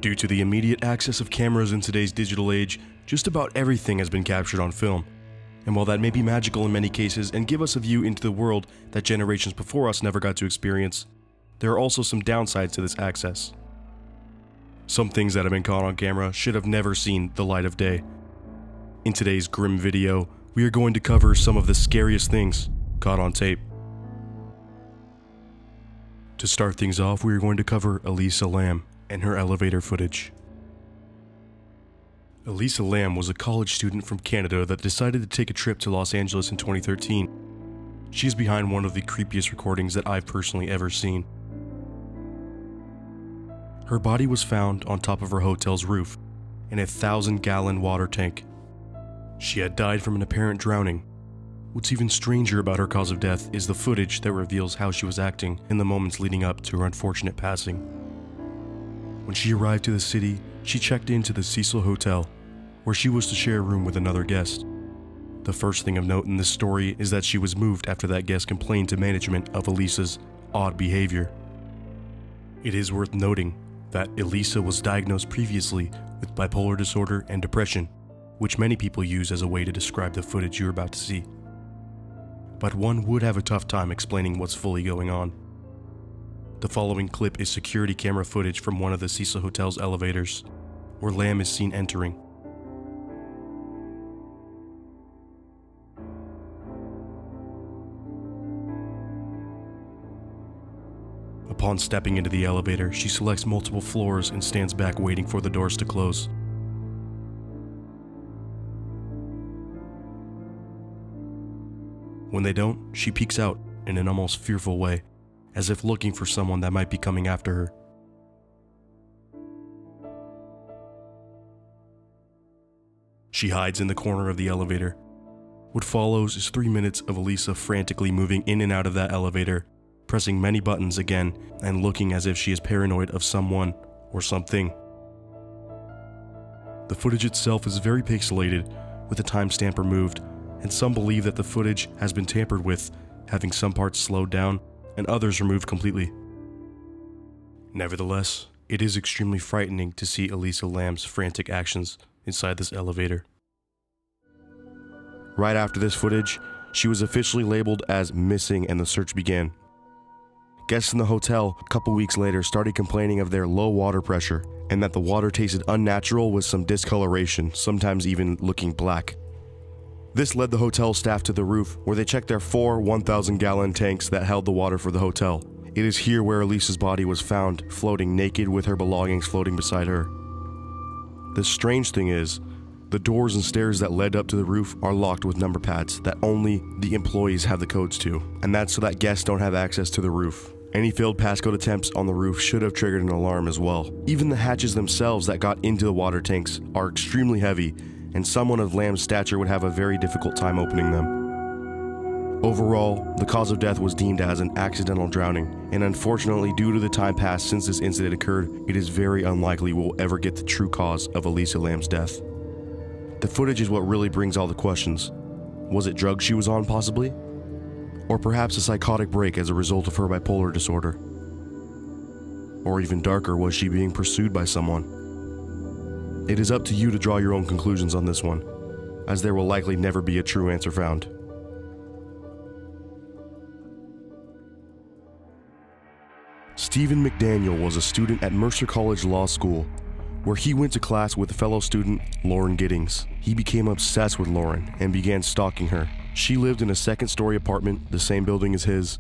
Due to the immediate access of cameras in today's digital age, just about everything has been captured on film. And while that may be magical in many cases and give us a view into the world that generations before us never got to experience, there are also some downsides to this access. Some things that have been caught on camera should have never seen the light of day. In today's grim video, we are going to cover some of the scariest things caught on tape. To start things off, we are going to cover Elisa Lam and her elevator footage. Elisa Lam was a college student from Canada that decided to take a trip to Los Angeles in 2013. She is behind one of the creepiest recordings that I've personally ever seen. Her body was found on top of her hotel's roof in a 1,000-gallon water tank. She had died from an apparent drowning. What's even stranger about her cause of death is the footage that reveals how she was acting in the moments leading up to her unfortunate passing. When she arrived to the city, she checked into the Cecil Hotel, where she was to share a room with another guest. The first thing of note in this story is that she was moved after that guest complained to management of Elisa's odd behavior. It is worth noting that Elisa was diagnosed previously with bipolar disorder and depression, which many people use as a way to describe the footage you're about to see. But one would have a tough time explaining what's fully going on. The following clip is security camera footage from one of the Cecil Hotel's elevators, where Lam is seen entering. Upon stepping into the elevator, she selects multiple floors and stands back waiting for the doors to close. When they don't, she peeks out in an almost fearful way, as if looking for someone that might be coming after her. She hides in the corner of the elevator. What follows is 3 minutes of Elisa frantically moving in and out of that elevator, pressing many buttons again and looking as if she is paranoid of someone or something. The footage itself is very pixelated, with a timestamp removed, and some believe that the footage has been tampered with, having some parts slowed down and others removed completely. Nevertheless, it is extremely frightening to see Elisa Lam's frantic actions inside this elevator. Right after this footage, she was officially labeled as missing and the search began. Guests in the hotel a couple weeks later started complaining of their low water pressure and that the water tasted unnatural with some discoloration, sometimes even looking black. This led the hotel staff to the roof, where they checked their 4 1,000-gallon tanks that held the water for the hotel. It is here where Elisa's body was found, floating naked with her belongings floating beside her. The strange thing is, the doors and stairs that led up to the roof are locked with number pads that only the employees have the codes to, and that's so that guests don't have access to the roof. Any failed passcode attempts on the roof should have triggered an alarm as well. Even the hatches themselves that got into the water tanks are extremely heavy, and someone of Lam's stature would have a very difficult time opening them. Overall, the cause of death was deemed as an accidental drowning, and unfortunately, due to the time passed since this incident occurred, it is very unlikely we'll ever get the true cause of Elisa Lam's death. The footage is what really brings all the questions. Was it drugs she was on, possibly? Or perhaps a psychotic break as a result of her bipolar disorder? Or even darker, was she being pursued by someone? It is up to you to draw your own conclusions on this one, as there will likely never be a true answer found. Stephen McDaniel was a student at Mercer College Law School, where he went to class with fellow student Lauren Giddings. He became obsessed with Lauren and began stalking her. She lived in a second-story apartment, the same building as his,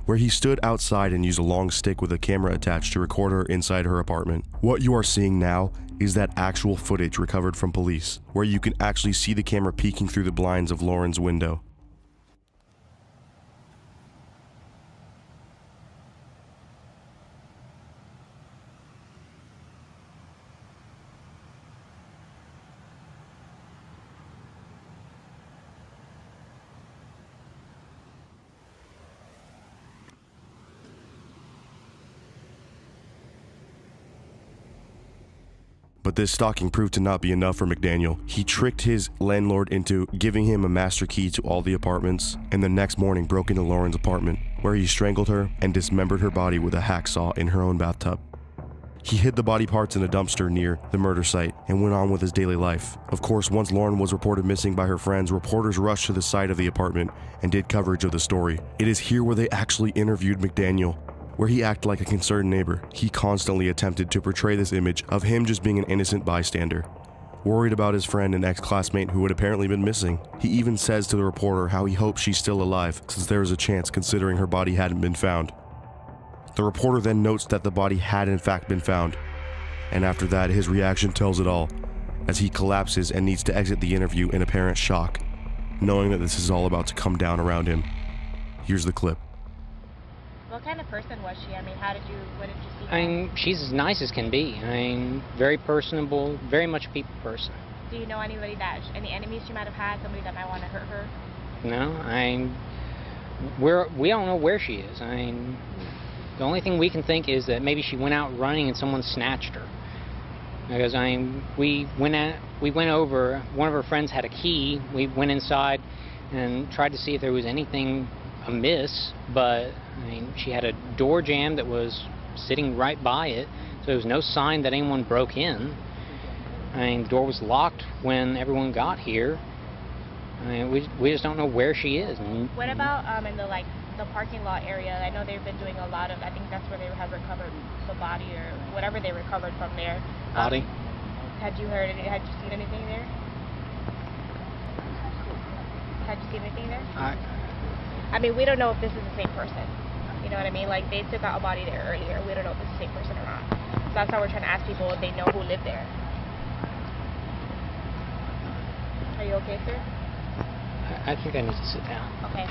where he stood outside and used a long stick with a camera attached to record her inside her apartment. What you are seeing now is that actual footage recovered from police, where you can actually see the camera peeking through the blinds of Lauren's window. But this stalking proved to not be enough for McDaniel. He tricked his landlord into giving him a master key to all the apartments, and the next morning broke into Lauren's apartment, where he strangled her and dismembered her body with a hacksaw in her own bathtub. He hid the body parts in a dumpster near the murder site and went on with his daily life. Of course, once Lauren was reported missing by her friends, reporters rushed to the site of the apartment and did coverage of the story. It is here where they actually interviewed McDaniel, where he acted like a concerned neighbor. He constantly attempted to portray this image of him just being an innocent bystander, worried about his friend and ex-classmate who had apparently been missing. He even says to the reporter how he hopes she's still alive, since there is a chance considering her body hadn't been found. The reporter then notes that the body had in fact been found, and after that his reaction tells it all, as he collapses and needs to exit the interview in apparent shock, knowing that this is all about to come down around him. Here's the clip. What kind of person was she? I mean, what did you see? I mean, she's as nice as can be. I mean, very personable, very much a people person. Do you know anybody any enemies she might have had, somebody that might want to hurt her? No, we don't know where she is. I mean, the only thing we can think is that maybe she went out running and someone snatched her. Because we went over. One of her friends had a key. We went inside and tried to see if there was anything amiss, but I mean, she had a door jamb that was sitting right by it, so there was no sign that anyone broke in. I mean, the door was locked when everyone got here. I mean, we just don't know where she is. What about in the parking lot area? I know they've been doing a lot of, I think that's where they have recovered the body or whatever they recovered from there. Body? Had you seen anything there? Had you seen anything there? I mean, we don't know if this is the same person. You know what I mean? Like, they took out a body there earlier. We don't know if it's the same person or not. So that's how we're trying to ask people if they know who lived there. Are you okay, sir? I think I need to sit down. Okay.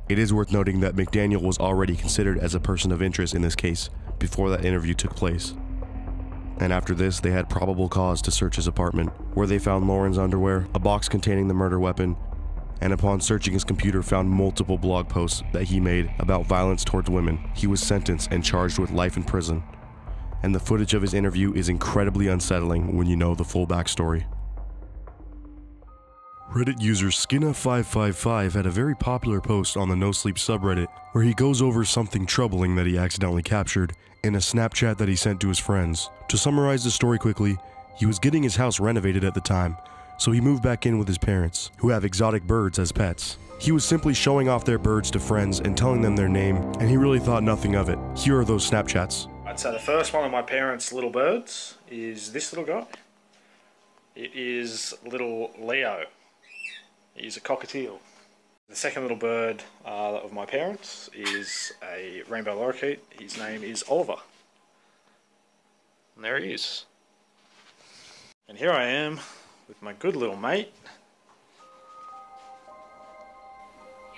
It is worth noting that McDaniel was already considered as a person of interest in this case before that interview took place. And after this, they had probable cause to search his apartment, where they found Lauren's underwear, a box containing the murder weapon, and upon searching his computer found multiple blog posts that he made about violence towards women. He was sentenced and charged with life in prison. And the footage of his interview is incredibly unsettling when you know the full backstory. Reddit user Skinna555 had a very popular post on the No Sleep subreddit where he goes over something troubling that he accidentally captured in a Snapchat that he sent to his friends. To summarize the story quickly, he was getting his house renovated at the time, so he moved back in with his parents, who have exotic birds as pets. He was simply showing off their birds to friends and telling them their name, and he really thought nothing of it. Here are those Snapchats. I'd say the first one of my parents' little birds is this little guy. It is little Leo. He's a cockatiel. The second little bird of my parents is a rainbow lorikeet. His name is Oliver. And there he is. And here I am with my good little mate,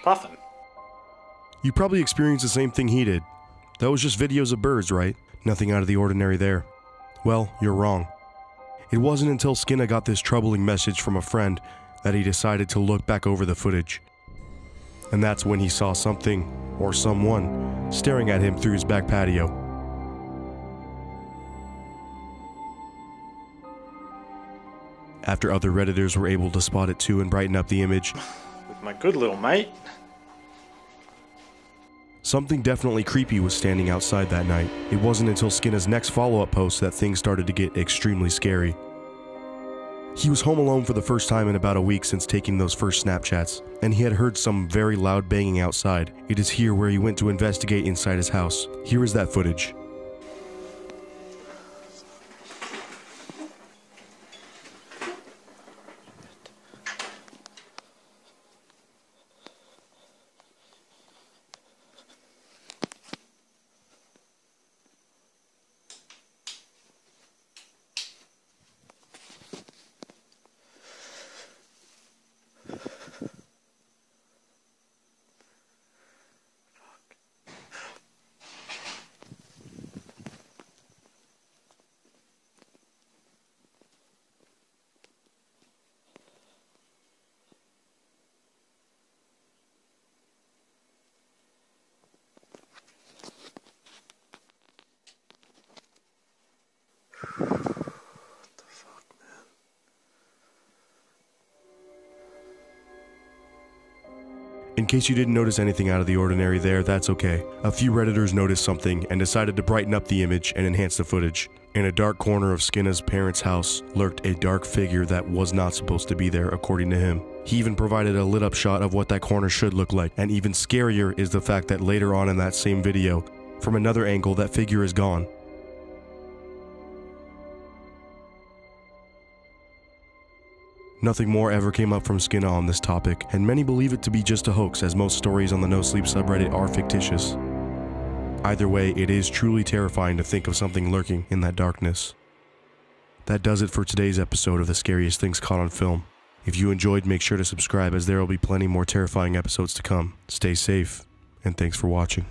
Puffin. You probably experienced the same thing he did. That was just videos of birds, right? Nothing out of the ordinary there. Well, you're wrong. It wasn't until Skinna got this troubling message from a friend that he decided to look back over the footage. And that's when he saw something, or someone, staring at him through his back patio. After other Redditors were able to spot it too and brighten up the image, with my good little mate, something definitely creepy was standing outside that night. It wasn't until Skinna's next follow-up post that things started to get extremely scary. He was home alone for the first time in about a week since taking those first Snapchats, and he had heard some very loud banging outside. It is here where he went to investigate inside his house. Here is that footage. case you didn't notice anything out of the ordinary there, that's okay. A few Redditors noticed something and decided to brighten up the image and enhance the footage. In a dark corner of Skinna's parents' house lurked a dark figure that was not supposed to be there, according to him. He even provided a lit up shot of what that corner should look like, and even scarier is the fact that later on in that same video, from another angle, that figure is gone. Nothing more ever came up from Skinna on this topic, and many believe it to be just a hoax, as most stories on the No Sleep subreddit are fictitious. Either way, it is truly terrifying to think of something lurking in that darkness. That does it for today's episode of The Scariest Things Caught on Film. If you enjoyed, make sure to subscribe, as there will be plenty more terrifying episodes to come. Stay safe, and thanks for watching.